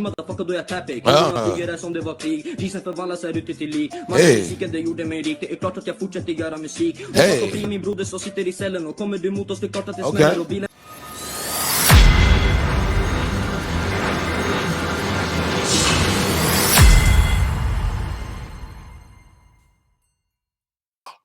Motherfucker, då jag tappar. Killarna flyger där som det var krig. Gisen förvandlas här ute till lik. Musiken, det gjorde mig rik. Det är klart att jag fortsätter göra musik. Hoppas bli min broder som sitter i cellen. Och kommer du mot oss, det är klart att det smäller. Och bilen...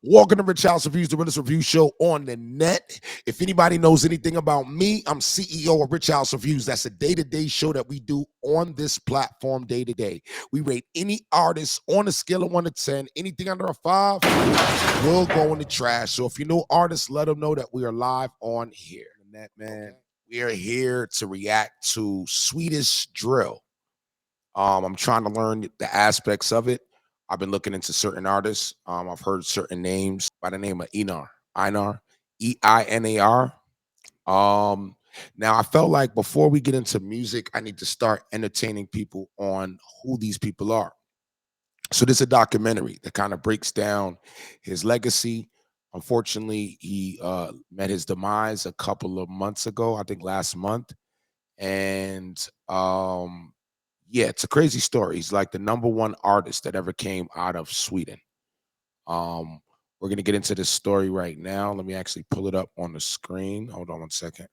Welcome to Rich House Reviews, the realest review show on the net. If anybody knows anything about me, I'm CEO of Rich House Reviews. That's a day-to-day show that we do on this platform day-to-day. We rate any artist on a scale of 1 to 10. Anything under a 5 will go in the trash. So if you know artists, let them know that we are live on here. Net, man. We are here to react to Swedish drill. I'm trying to learn the aspects of it. I've been looking into certain artists. I've heard certain names by the name of Einar, E-I-N-A-R. Now, I felt like before we get into music, I need to start entertaining people on who these people are. So this is a documentary that kind of breaks down his legacy. Unfortunately, he met his demise a couple of months ago, I think last month. And yeah, it's a crazy story. He's like the #1 artist that ever came out of Sweden. We're going to get into this story right now. Let me actually pull it up on the screen. Hold on one second.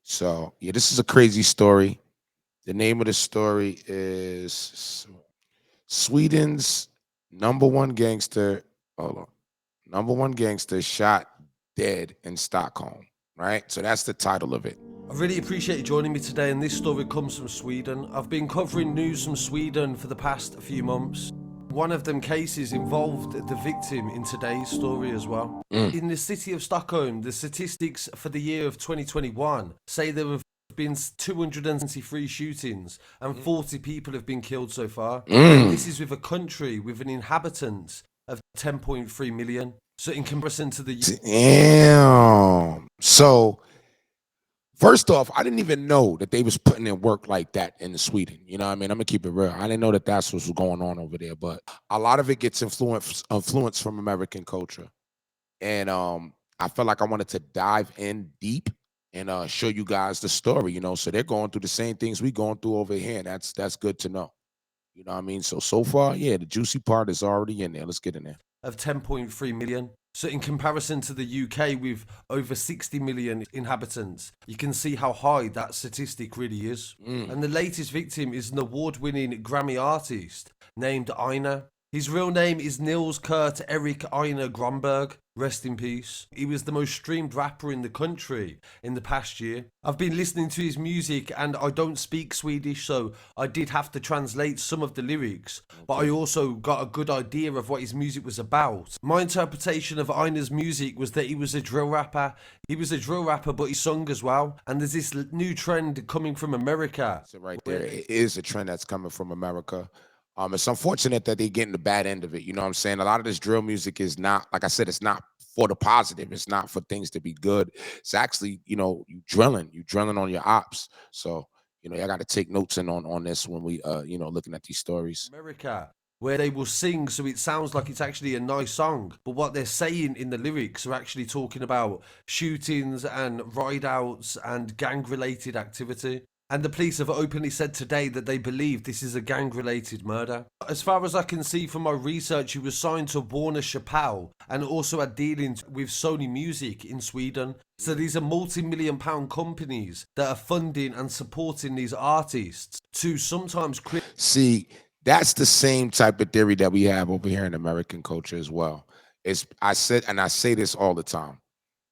So, yeah, this is a crazy story. The name of the story is Sweden's #1 gangster. Hold on. #1 gangster shot dead in Stockholm, right? So that's the title of it. I really appreciate you joining me today, and this story comes from Sweden. I've been covering news from Sweden for the past few months. One of them cases involved the victim in today's story as well. In the city of Stockholm, the statistics for the year of 2021 say there have been 273 shootings and 40 people have been killed so far. And this is with a country with an inhabitant of 10.3 million. So in comparison to the... Damn. So... first off, I didn't even know that they was putting in work like that in Sweden. You know what I mean? I'm going to keep it real. I didn't know that that's what's going on over there. But a lot of it gets influence from American culture. And I felt like I wanted to dive in deep and show you guys the story, you know. So they're going through the same things we going through over here. And that's good to know. You know what I mean? So far, yeah, the juicy part is already in there. Let's get in there. Of 10.3 million. So in comparison to the UK with over 60 million inhabitants, you can see how high that statistic really is. And the latest victim is an award-winning Grammy artist named Einar. His real name is Nils Kurt Erik Einar Grönberg. Rest in peace. He was the most streamed rapper in the country in the past year. I've been listening to his music and I don't speak Swedish, so I did have to translate some of the lyrics, but I also got a good idea of what his music was about. My interpretation of Einar's music was that he was a drill rapper. He was a drill rapper, but he sung as well. And there's this new trend coming from America. So right there, it is a trend that's coming from America. It's unfortunate that they're getting the bad end of it. You know what I'm saying? A lot of this drill music is not, like I said, it's not for the positive. It's not for things to be good. It's actually, you know, you drilling on your ops. So, you know, I got to take notes in on this when we, you know, looking at these stories. America, where they will sing so it sounds like it's actually a nice song, but what they're saying in the lyrics are actually talking about shootings and ride-outs and gang-related activity. And the police have openly said today that they believe this is a gang-related murder. As far as I can see from my research, he was signed to Warner Chappell and also had dealings with Sony Music in Sweden. So these are multi-million-pound companies that are funding and supporting these artists to sometimes create... See, that's the same type of theory that we have over here in American culture as well. I say this all the time.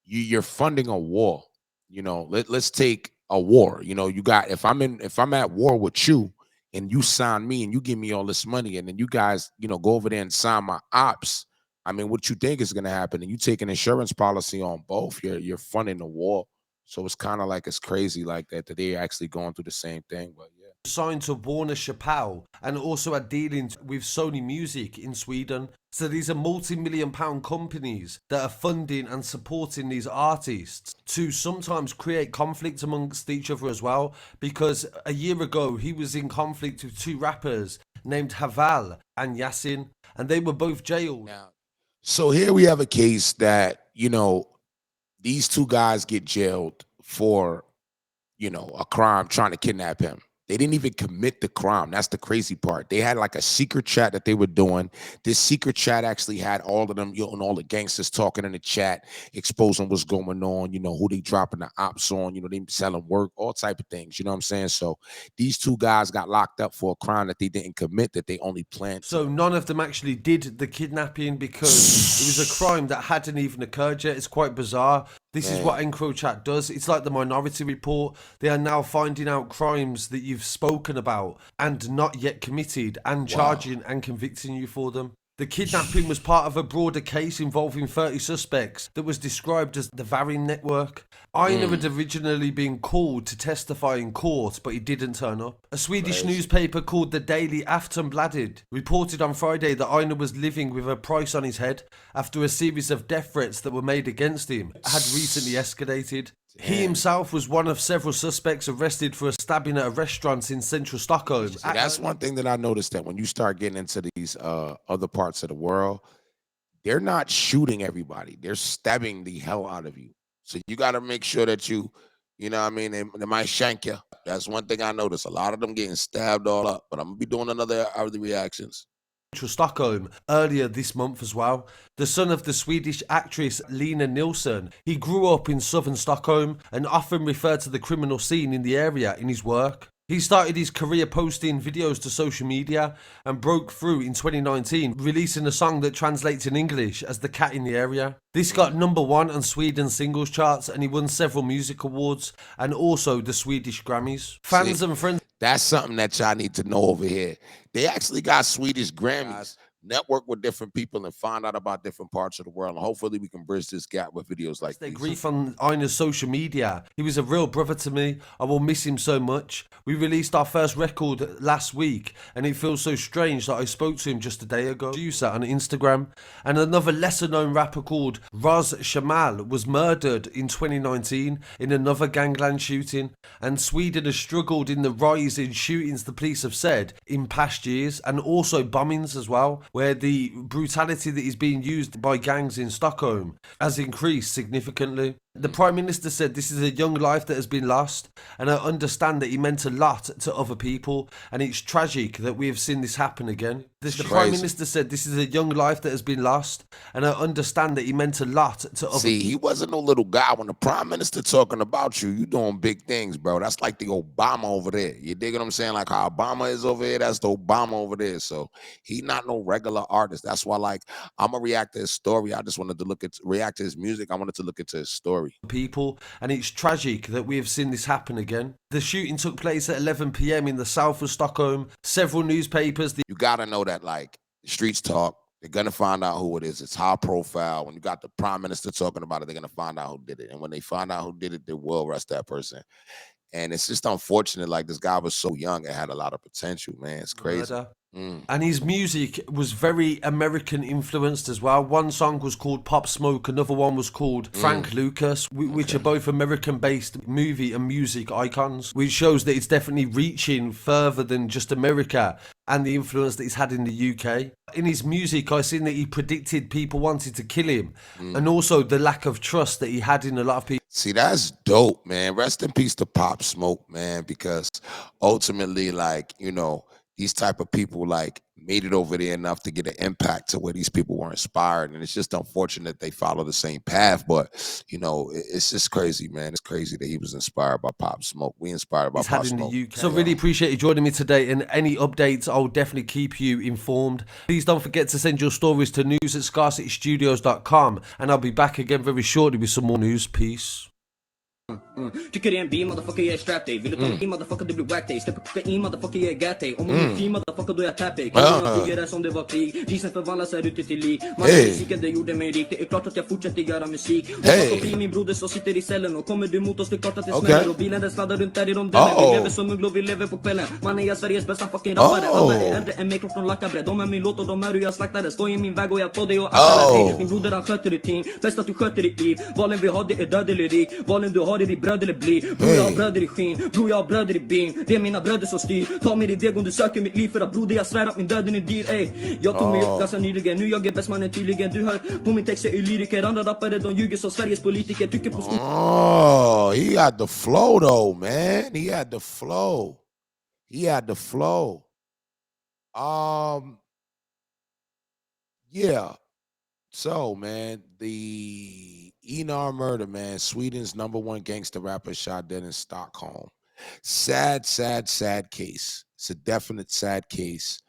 You're funding a war. You know, let's take a war. You know, you got, if I'm at war with you and you sign me and you give me all this money and then you guys, you know, go over there and sign my ops, I mean, what you think is going to happen? And you take an insurance policy on both, you're funding the war. So it's kind of like, it's crazy like that they're actually going through the same thing. But yeah. Signed to Warner Chappell and also had dealings with Sony Music in Sweden. So these are multi-million-pound companies that are funding and supporting these artists to sometimes create conflict amongst each other as well. Because a year ago, he was in conflict with 2 rappers named Haval and Yasin, and they were both jailed. Now, so here we have a case that, you know, these 2 guys get jailed for, a crime trying to kidnap him. They didn't even commit the crime. That's the crazy part. They had like a secret chat that they were doing. This secret chat actually had all of them, and all the gangsters talking in the chat, exposing what's going on, who they dropping the ops on, they selling work, all type of things. You know what I'm saying? So these two guys got locked up for a crime that they didn't commit, that they only planned. So none of them actually did the kidnapping because it was a crime that hadn't even occurred yet. It's quite bizarre. This is what EncroChat does. It's like the Minority Report. They are now finding out crimes that you've spoken about and not yet committed and charging and convicting you for them. The kidnapping was part of a broader case involving 30 suspects that was described as the Varin network. Einar had originally been called to testify in court, but he didn't turn up. A Swedish newspaper called the Daily Aftonbladet reported on Friday that Einar was living with a price on his head after a series of death threats that were made against him had recently escalated. He himself was one of several suspects arrested for a stabbing at a restaurant in central Stockholm. See, that's one thing that I noticed, that when you start getting into these other parts of the world, they're not shooting everybody. They're stabbing the hell out of you. So you got to make sure that you know what I mean, they might shank you. That's one thing I noticed. A lot of them getting stabbed all up. But I'm going to be doing another of the reactions. Stockholm earlier this month as well. The son of the Swedish actress Lena Nilsson, he grew up in southern Stockholm and often referred to the criminal scene in the area in his work. He started his career posting videos to social media and broke through in 2019, releasing a song that translates in English as The Cat in the Area. This got #1 on Sweden's singles charts, and he won several music awards and also the Swedish Grammys. Fans and friends. That's something that y'all need to know over here. They actually got Swedish Grammys. Network with different people and find out about different parts of the world, and hopefully we can bridge this gap with videos like They these. grief on Einar's social media. He was a real brother to me. I will miss him so much. We released our first record last week, and it feels so strange that I spoke to him just a day ago. Producer on Instagram. And another lesser-known rapper called Raz Shamal was murdered in 2019 in another gangland shooting. And Sweden has struggled in the rise in shootings, the police have said, in past years, and also bombings as well, where the brutality that is being used by gangs in Stockholm has increased significantly. The Prime Minister said this is a young life that has been lost, and I understand that he meant a lot to other people, and it's tragic that we have seen this happen again. The Prime Minister said this is a young life that has been lost, and I understand that he meant a lot to other people. See, he wasn't no little guy. When the Prime Minister talking about you doing big things, bro. That's like the Obama over there. You dig what I'm saying? Like how Obama is over here, that's the Obama over there. So he not no regular artist. That's why, like, I'm gonna react to his story. I just wanted to react to his music. I wanted to look into his story. People, and it's tragic that we have seen this happen again. The shooting took place at 11 p.m. in the south of Stockholm. Several newspapers. You gotta know that, like, the streets talk. They're gonna find out who it is. It's high profile. When you got the Prime Minister talking about it, they're gonna find out who did it. And when they find out who did it, they will arrest that person. And it's just unfortunate. Like, this guy was so young and had a lot of potential, man. It's crazy. And his music was very American influenced as well. One song was called Pop Smoke, another one was called Frank Lucas, which are both American based movie and music icons, which shows that it's definitely reaching further than just America and the influence that he's had in the UK. In his music, I seen that he predicted people wanted to kill him, and also the lack of trust that he had in a lot of people. See, that's dope, man. Rest in peace to Pop Smoke, man, because ultimately, like, these type of people, like, made it over there enough to get an impact to where these people were inspired. And it's just unfortunate they follow the same path. But, it's just crazy, man. It's crazy that he was inspired by Pop Smoke. We inspired by Pop Smoke. In the UK. So really appreciate you joining me today. And any updates, I'll definitely keep you informed. Please don't forget to send your stories to news@scarcitystudios.com. And I'll be back again very shortly with some more news. Peace. Tycker det är en B, motherfucker, jag är strap dig. Vill du ta mig in, motherfucker, du blir whack dig. Släpper kokain, motherfucker, jag är gat dig. Om man är fri, motherfucker, då är jag tap dig. Killarna bygger det som det var krig. Gisen förvandlas här ute till lik. Musiken, det gjorde mig rik. Det är klart att jag fortsätter göra musik. Hoppas och fri, min broder som sitter i cellen. Och kommer du mot oss, det är klart att det smäller. Och bilen den sladdar runt där i rondellen. Vi lever som ugglor, vi lever på kvällen. Mannen, jag är Sveriges bästa fucking rappare. Alla är äldre än mig, från Lackabre. De är min låt och de är hur jag slaktade. Stå i min väg och jag tar dig och aktar dig. Min broder, han sköter rutin. Bäst att du sköter ditt liv. Valen vi har, det är död eller rik. Valen du har är ditt bröd. bröd eller bli. Bror jag har bröder i skinn, bror jag har bröder i bin. Det är mina bröder som styr. Ta mig i deg om du söker mitt liv. För att broder jag svär att min döden är dyr. Ey, jag tog mig upp ganska nyligen. Nu jag är bäst mannen tydligen. Du hör på min text jag är lyriker. Andra rappare de ljuger som Sveriges politiker. Tycker på he had the flow though, man. He had the flow. He had the flow. Yeah. So, man, the Einar murder, man, Sweden's #1 gangster rapper shot dead in Stockholm. Sad, sad, sad case. It's a definite sad case.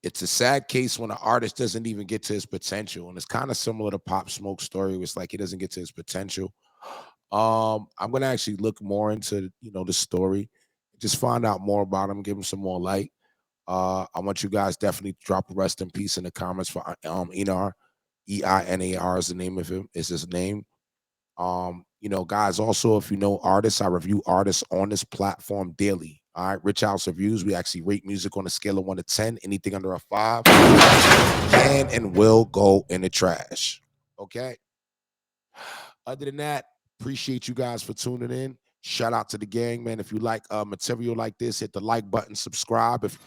It's a sad case when an artist doesn't even get to his potential. And it's kind of similar to Pop Smoke's story. It's like he doesn't get to his potential. I'm going to actually look more into, the story, just find out more about him, give him some more light. I want you guys definitely to drop a rest in peace in the comments for Einar. Einar is the name of him, is his name. Guys, also, if you know artists, I review artists on this platform daily. All right, Rich House Reviews. We actually rate music on a scale of 1 to 10. Anything under a 5 can and will go in the trash. Okay. Other than that, appreciate you guys for tuning in. Shout out to the gang, man. If you like material like this, hit the like button, subscribe. If